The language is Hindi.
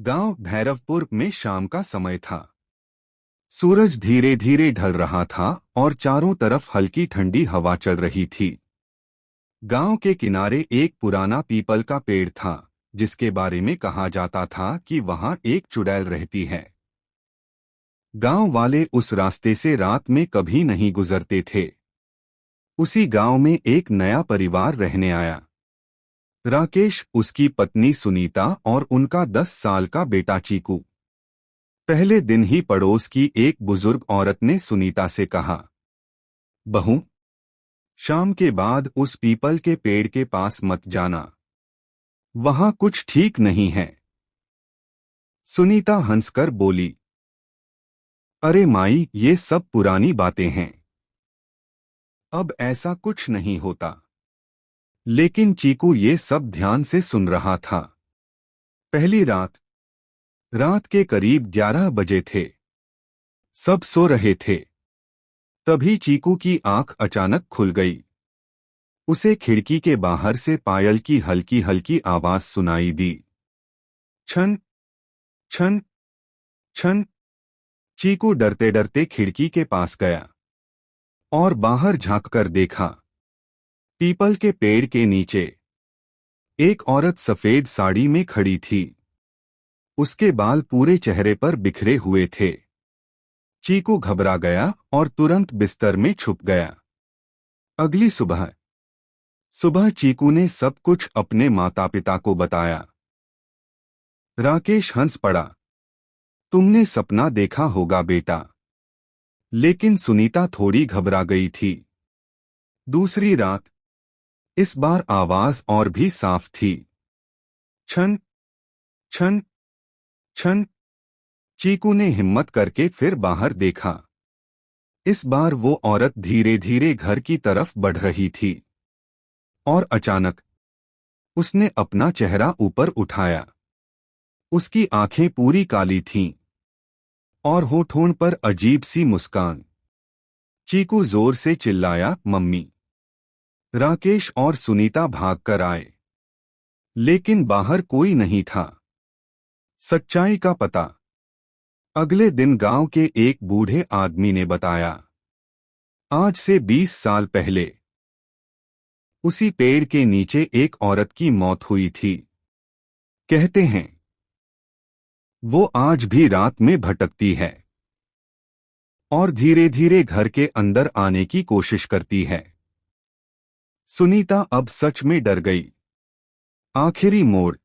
गांव भैरवपुर में शाम का समय था। सूरज धीरे धीरे ढल रहा था और चारों तरफ हल्की ठंडी हवा चल रही थी। गांव के किनारे एक पुराना पीपल का पेड़ था, जिसके बारे में कहा जाता था कि वहां एक चुड़ैल रहती है। गांव वाले उस रास्ते से रात में कभी नहीं गुजरते थे। उसी गांव में एक नया परिवार रहने आया। राकेश, उसकी पत्नी सुनीता और उनका 10 साल का बेटा चीकू। पहले दिन ही पड़ोस की एक बुजुर्ग औरत ने सुनीता से कहा, बहू, शाम के बाद उस पीपल के पेड़ के पास मत जाना। वहां कुछ ठीक नहीं है। सुनीता हंसकर बोली, अरे माई, ये सब पुरानी बातें हैं। अब ऐसा कुछ नहीं होता। लेकिन चीकू ये सब ध्यान से सुन रहा था। पहली रात रात के करीब 11 बजे थे। सब सो रहे थे। तभी चीकू की आंख अचानक खुल गई। उसे खिड़की के बाहर से पायल की हल्की हल्की आवाज सुनाई दी। छन छन छन। चीकू डरते डरते खिड़की के पास गया और बाहर झांककर देखा। पीपल के पेड़ के नीचे एक औरत सफेद साड़ी में खड़ी थी। उसके बाल पूरे चेहरे पर बिखरे हुए थे। चीकू घबरा गया और तुरंत बिस्तर में छुप गया। अगली सुबह सुबह चीकू ने सब कुछ अपने माता पिता को बताया। राकेश हंस पड़ा, तुमने सपना देखा होगा बेटा। लेकिन सुनीता थोड़ी घबरा गई थी। दूसरी रात इस बार आवाज और भी साफ थी। छन छन छन। चीकू ने हिम्मत करके फिर बाहर देखा। इस बार वो औरत धीरे धीरे घर की तरफ बढ़ रही थी और अचानक उसने अपना चेहरा ऊपर उठाया। उसकी आंखें पूरी काली थीं और होठों पर अजीब सी मुस्कान। चीकू जोर से चिल्लाया, मम्मी। राकेश और सुनीता भागकर आए, लेकिन बाहर कोई नहीं था। सच्चाई का पता अगले दिन गांव के एक बूढ़े आदमी ने बताया। आज से 20 साल पहले उसी पेड़ के नीचे एक औरत की मौत हुई थी। कहते हैं वो आज भी रात में भटकती है और धीरे धीरे घर के अंदर आने की कोशिश करती है। सुनीता अब सच में डर गई। आखिरी मोड़